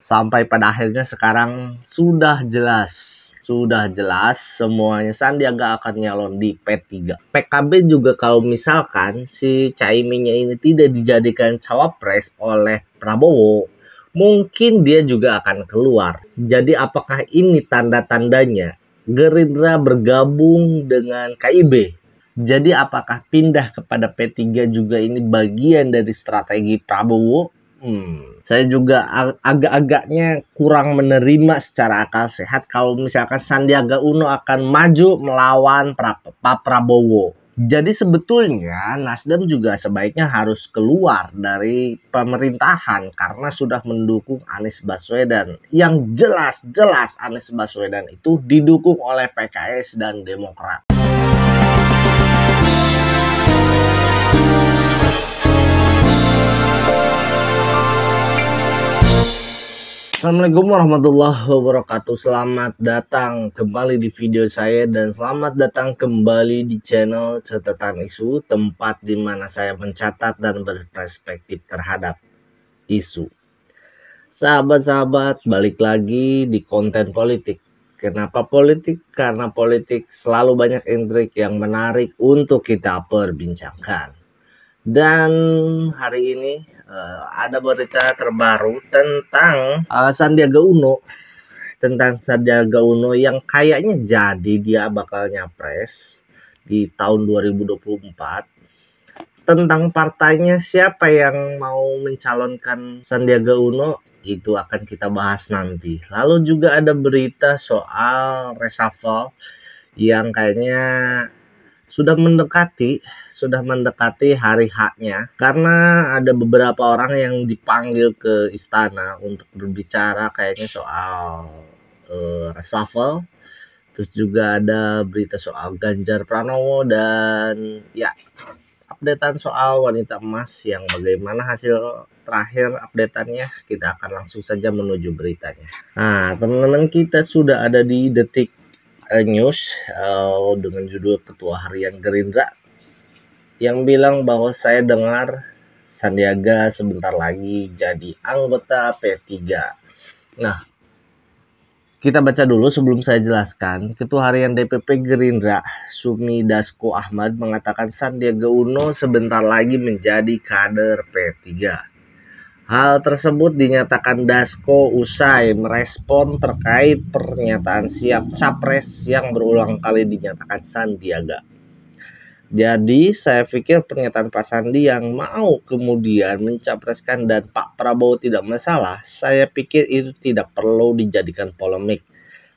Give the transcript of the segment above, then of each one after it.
Sampai pada akhirnya sekarang sudah jelas semuanya Sandiaga akan nyalon di P3. PKB juga kalau misalkan si Caiminnya ini tidak dijadikan cawapres oleh Prabowo, mungkin dia juga akan keluar. Jadi apakah ini tanda-tandanya Gerindra bergabung dengan KIB? Jadi apakah pindah kepada P3 juga ini bagian dari strategi Prabowo? Saya juga agak-agaknya kurang menerima secara akal sehat kalau misalkan Sandiaga Uno akan maju melawan Pak Prabowo. Jadi sebetulnya Nasdem juga sebaiknya harus keluar dari pemerintahan karena sudah mendukung Anies Baswedan. Yang jelas Anies Baswedan itu didukung oleh PKS dan Demokrat. Assalamualaikum warahmatullahi wabarakatuh. Selamat datang kembali di video saya dan selamat datang kembali di channel Catatan Isu, tempat di mana saya mencatat dan berperspektif terhadap isu. Sahabat-sahabat, balik lagi di konten politik. Kenapa politik? Karena politik selalu banyak intrik yang menarik untuk kita perbincangkan. Dan hari ini ada berita terbaru tentang Sandiaga Uno yang kayaknya jadi dia bakal nyapres di tahun 2024. Tentang partainya, siapa yang mau mencalonkan Sandiaga Uno itu akan kita bahas nanti. Lalu juga ada berita soal reshuffle yang kayaknya sudah mendekati hari haknya karena ada beberapa orang yang dipanggil ke istana untuk berbicara kayaknya soal reshuffle. Terus juga ada berita soal Ganjar Pranowo dan ya updatean soal wanita emas yang bagaimana hasil terakhir updateannya. Kita akan langsung saja menuju beritanya. Nah, teman-teman, kita sudah ada di Detik News dengan judul Ketua Harian Gerindra yang bilang bahwa saya dengar Sandiaga sebentar lagi jadi anggota P3. Nah, kita baca dulu sebelum saya jelaskan. Ketua Harian DPP Gerindra Sumi Dasko Ahmad mengatakan Sandiaga Uno sebentar lagi menjadi kader P3. Hal tersebut dinyatakan Dasko usai merespon terkait pernyataan siap capres yang berulang kali dinyatakan Sandiaga. Jadi saya pikir pernyataan Pak Sandi yang mau kemudian mencapreskan dan Pak Prabowo tidak masalah, saya pikir itu tidak perlu dijadikan polemik.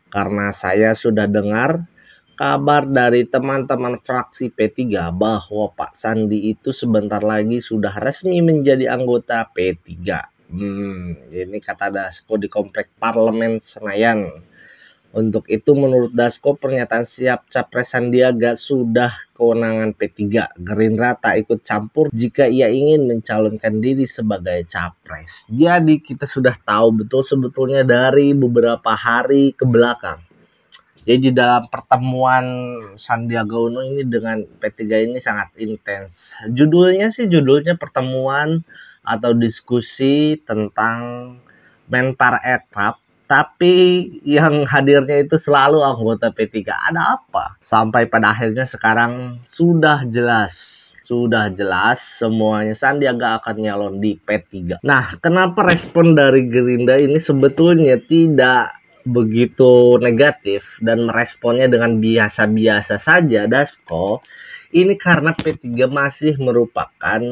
Karena saya sudah dengar kabar dari teman-teman fraksi P3 bahwa Pak Sandi itu sebentar lagi sudah resmi menjadi anggota P3. Ini kata Dasko di Komplek Parlemen Senayan. Untuk itu menurut Dasko pernyataan siap capres Sandiaga sudah kewenangan P3. Gerindra tak ikut campur jika ia ingin mencalonkan diri sebagai capres. Jadi kita sudah tahu betul sebetulnya dari beberapa hari ke belakang. Jadi dalam pertemuan Sandiaga Uno ini dengan P3 ini sangat intens. Judulnya pertemuan atau diskusi tentang Menpar Ekrab, tapi yang hadirnya itu selalu anggota P3. Ada apa? Sampai pada akhirnya sekarang sudah jelas semuanya Sandiaga akan nyalon di P3. Nah, kenapa respon dari Gerindra ini sebetulnya tidak begitu negatif dan meresponnya dengan biasa-biasa saja, Dasko? Ini karena P3 masih merupakan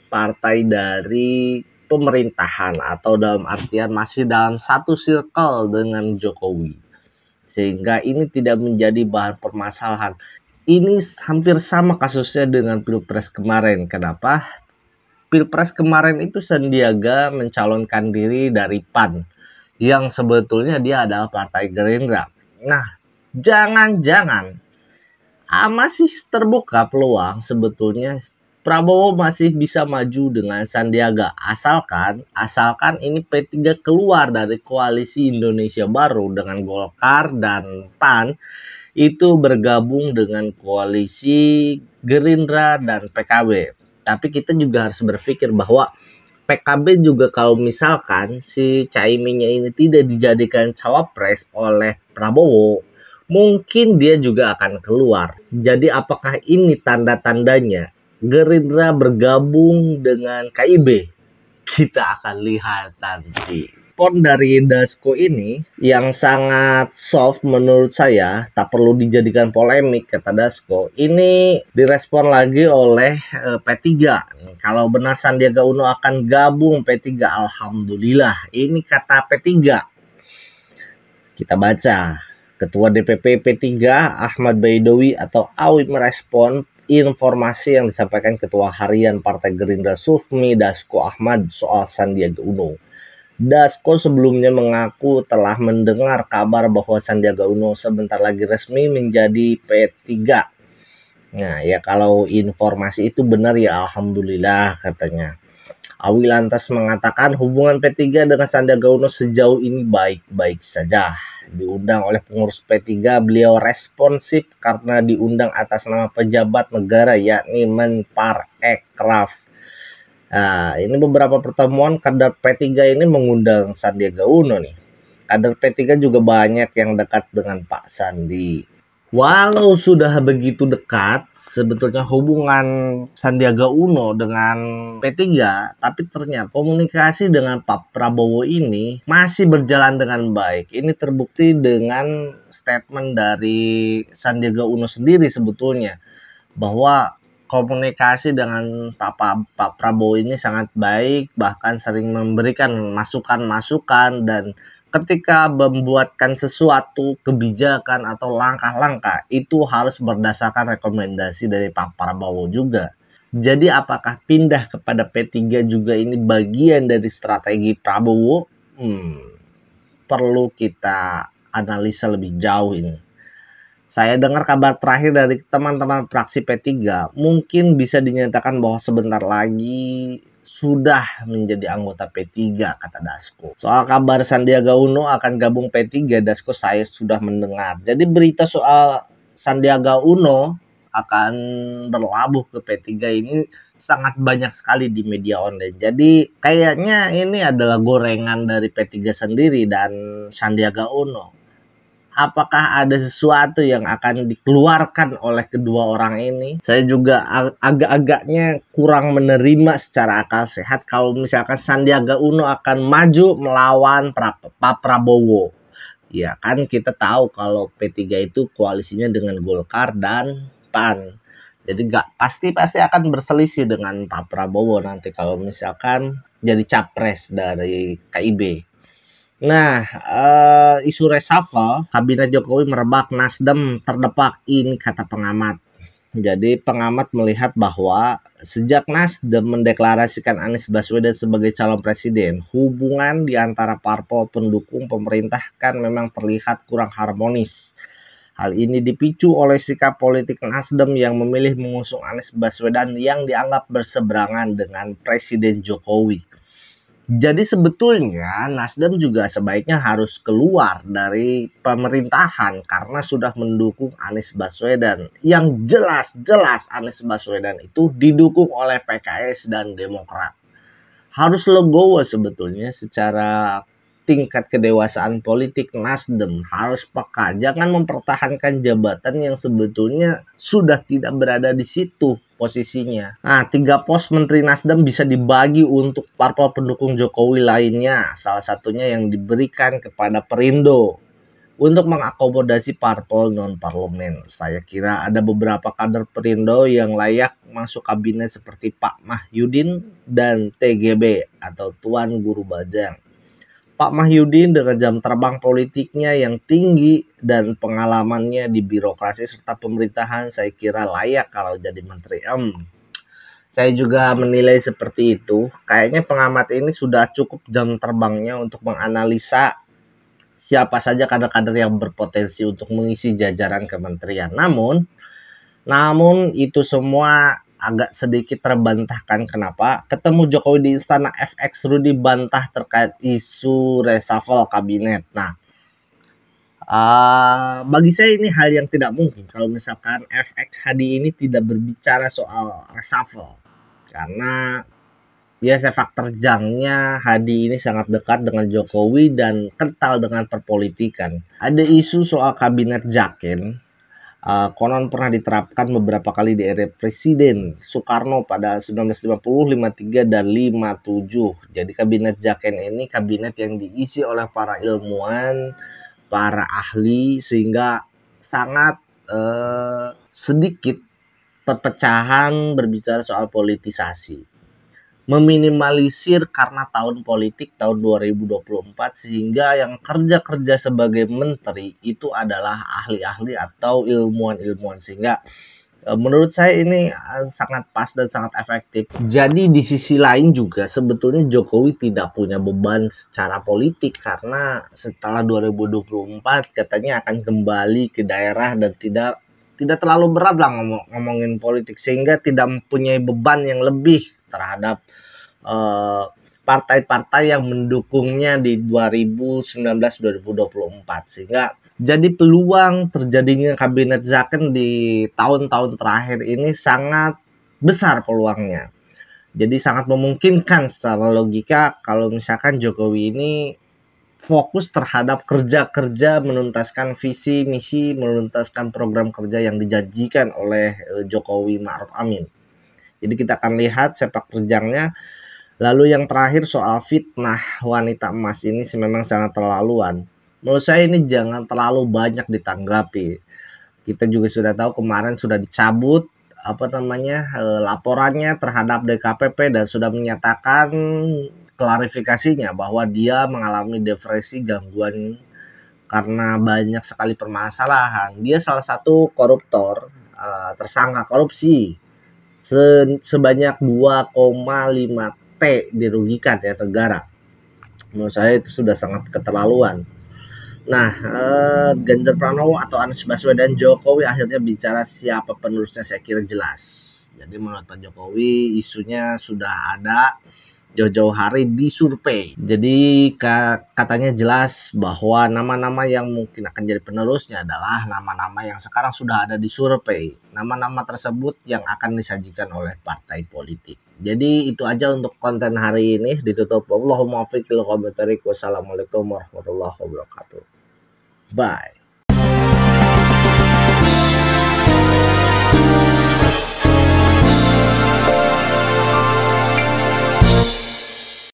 partai dari pemerintahan atau dalam artian masih dalam satu circle dengan Jokowi, sehingga ini tidak menjadi bahan permasalahan. Ini hampir sama kasusnya dengan Pilpres kemarin. Kenapa? Pilpres kemarin itu Sandiaga mencalonkan diri dari PAN yang sebetulnya dia adalah partai Gerindra. Nah, jangan-jangan masih terbuka peluang sebetulnya Prabowo masih bisa maju dengan Sandiaga asalkan ini P3 keluar dari koalisi Indonesia Baru dengan Golkar dan PAN itu bergabung dengan koalisi Gerindra dan PKB. Tapi kita juga harus berpikir bahwa PKB juga kalau misalkan si Caiminnya ini tidak dijadikan cawapres oleh Prabowo, mungkin dia juga akan keluar. Jadi apakah ini tanda-tandanya Gerindra bergabung dengan KIB? Kita akan lihat nanti. Respon dari Dasko ini yang sangat soft menurut saya, tak perlu dijadikan polemik kata Dasko. Ini direspon lagi oleh P3. Kalau benar Sandiaga Uno akan gabung P3, alhamdulillah. Ini kata P3. Kita baca. Ketua DPP P3 Ahmad Baidowi atau Awi merespon informasi yang disampaikan Ketua Harian Partai Gerindra Sufmi Dasko Ahmad soal Sandiaga Uno. Dasko sebelumnya mengaku telah mendengar kabar bahwa Sandiaga Uno sebentar lagi resmi menjadi P3. Nah ya, kalau informasi itu benar ya alhamdulillah katanya. Awi lantas mengatakan hubungan P3 dengan Sandiaga Uno sejauh ini baik-baik saja. Diundang oleh pengurus P3, beliau responsif karena diundang atas nama pejabat negara yakni Menparekraf. Nah, ini beberapa pertemuan kader P3 ini mengundang Sandiaga Uno nih. Kader P3 juga banyak yang dekat dengan Pak Sandi. Walau sudah begitu dekat sebetulnya hubungan Sandiaga Uno dengan P3, tapi ternyata komunikasi dengan Pak Prabowo ini masih berjalan dengan baik. Ini terbukti dengan statement dari Sandiaga Uno sendiri sebetulnya, bahwa komunikasi dengan Pak Prabowo ini sangat baik, bahkan sering memberikan masukan-masukan, dan ketika membuatkan sesuatu kebijakan atau langkah-langkah itu harus berdasarkan rekomendasi dari Pak Prabowo juga. Jadi apakah pindah kepada P3 juga ini bagian dari strategi Prabowo? Perlu kita analisa lebih jauh ini. Saya dengar kabar terakhir dari teman-teman fraksi P3, mungkin bisa dinyatakan bahwa sebentar lagi sudah menjadi anggota P3, kata Dasko. Soal kabar Sandiaga Uno akan gabung P3, Dasko saya sudah mendengar. Jadi berita soal Sandiaga Uno akan berlabuh ke P3 ini sangat banyak sekali di media online. Jadi kayaknya ini adalah gorengan dari P3 sendiri dan Sandiaga Uno. Apakah ada sesuatu yang akan dikeluarkan oleh kedua orang ini? Saya juga agak-agaknya kurang menerima secara akal sehat kalau misalkan Sandiaga Uno akan maju melawan Pak Prabowo. Ya kan kita tahu kalau P3 itu koalisinya dengan Golkar dan PAN. Jadi pasti akan berselisih dengan Pak Prabowo nanti kalau misalkan jadi capres dari KIB. Nah, isu reshuffle kabinet Jokowi merebak, Nasdem terdepak, ini kata pengamat. Jadi pengamat melihat bahwa sejak Nasdem mendeklarasikan Anies Baswedan sebagai calon presiden, hubungan di antara parpol pendukung pemerintah kan memang terlihat kurang harmonis. Hal ini dipicu oleh sikap politik Nasdem yang memilih mengusung Anies Baswedan yang dianggap berseberangan dengan Presiden Jokowi. Jadi sebetulnya Nasdem juga sebaiknya harus keluar dari pemerintahan karena sudah mendukung Anies Baswedan. Yang jelas Anies Baswedan itu didukung oleh PKS dan Demokrat. Harus legowo sebetulnya secara tingkat kedewasaan politik Nasdem, harus peka, jangan mempertahankan jabatan yang sebetulnya sudah tidak berada di situ posisinya. Nah, 3 pos Menteri Nasdem bisa dibagi untuk parpol pendukung Jokowi lainnya, salah satunya yang diberikan kepada Perindo untuk mengakomodasi parpol non-parlemen. Saya kira ada beberapa kader Perindo yang layak masuk kabinet seperti Pak Mahyudin dan TGB atau Tuan Guru Bajang. Pak Mahyudin dengan jam terbang politiknya yang tinggi dan pengalamannya di birokrasi serta pemerintahan, saya kira layak kalau jadi menteri. Saya juga menilai seperti itu. Kayaknya pengamat ini sudah cukup jam terbangnya untuk menganalisa siapa saja kader-kader yang berpotensi untuk mengisi jajaran kementerian. Namun itu semua agak sedikit terbantahkan. Kenapa? Ketemu Jokowi di Istana FX, Rudi bantah terkait isu reshuffle kabinet. Nah, bagi saya ini hal yang tidak mungkin kalau misalkan FX HD ini tidak berbicara soal reshuffle. Karena ya sepak terjangnya Hadi ini sangat dekat dengan Jokowi dan kental dengan perpolitikan. Ada isu soal kabinet Jaken. Konon pernah diterapkan beberapa kali di era Presiden Soekarno pada 1950, 53, dan 57. Jadi kabinet Jaken ini kabinet yang diisi oleh para ilmuwan, para ahli, sehingga sangat sedikit perpecahan berbicara soal politisasi. Meminimalisir karena tahun politik tahun 2024 sehingga yang kerja-kerja sebagai menteri itu adalah ahli-ahli atau ilmuwan-ilmuwan, sehingga menurut saya ini sangat pas dan sangat efektif. Jadi di sisi lain juga sebetulnya Jokowi tidak punya beban secara politik karena setelah 2024 katanya akan kembali ke daerah dan tidak terlalu berat lah ngomongin politik, sehingga tidak mempunyai beban yang lebih terhadap partai-partai yang mendukungnya di 2019-2024, sehingga jadi peluang terjadinya kabinet Zaken di tahun-tahun terakhir ini sangat besar peluangnya. Jadi sangat memungkinkan secara logika kalau misalkan Jokowi ini fokus terhadap kerja-kerja menuntaskan visi misi, menuntaskan program kerja yang dijanjikan oleh Jokowi Ma'ruf Amin. Jadi kita akan lihat sepak terjangnya. Lalu yang terakhir soal fitnah wanita emas ini memang sangat terlaluan. Menurut saya ini jangan terlalu banyak ditanggapi. Kita juga sudah tahu kemarin sudah dicabut laporannya terhadap DKPP dan sudah menyatakan klarifikasinya bahwa dia mengalami depresi, gangguan karena banyak sekali permasalahan. Dia salah satu koruptor, tersangka korupsi sebanyak 2,5 T dirugikan ya negara. Menurut saya itu sudah sangat keterlaluan. Nah, Ganjar Pranowo atau Anies Baswedan Jokowi akhirnya bicara siapa penerusnya, saya kira jelas. Jadi menurut Pak Jokowi isunya sudah ada jauh-jauh hari disurvei. Jadi katanya jelas bahwa nama-nama yang mungkin akan jadi penerusnya adalah nama-nama yang sekarang sudah ada di survei. Nama-nama tersebut yang akan disajikan oleh partai politik. Jadi itu aja untuk konten hari ini. Ditutup. Wassalamualaikum warahmatullahi wabarakatuh. Bye.